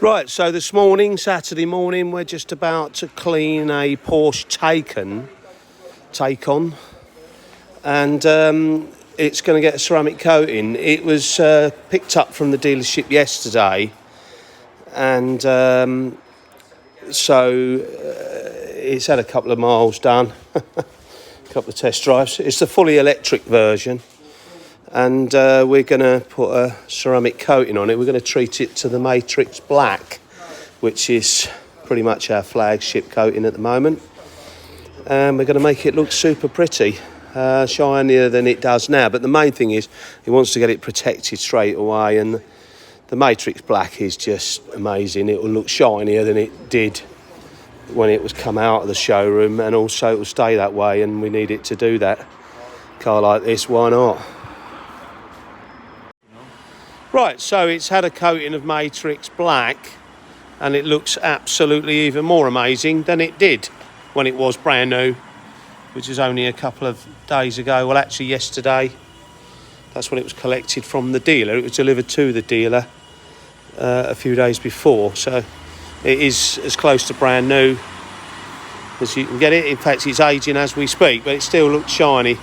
Right, so this morning, Saturday morning, we're just about to clean a Porsche Taycan, and it's going to get a ceramic coating. It was picked up from the dealership yesterday, and it's had a couple of miles done, a couple of test drives. It's the fully electric version. And we're going to put a ceramic coating on it. We're going to treat it to the Matrix Black, which is pretty much our flagship coating at the moment. And we're going to make it look super pretty, shinier than it does now. But the main thing is he wants to get it protected straight away. And the Matrix Black is just amazing. It will look shinier than it did when it was come out of the showroom. And also it will stay that way, and we need it to do that. Car like this, why not? Right, so it's had a coating of Matrix Black, and it looks absolutely even more amazing than it did when it was brand new, which was only a couple of days ago. Well, actually yesterday, that's when it was collected from the dealer. It was delivered to the dealer a few days before, so it is as close to brand new as you can get it. In fact, it's aging as we speak, but it still looks shiny.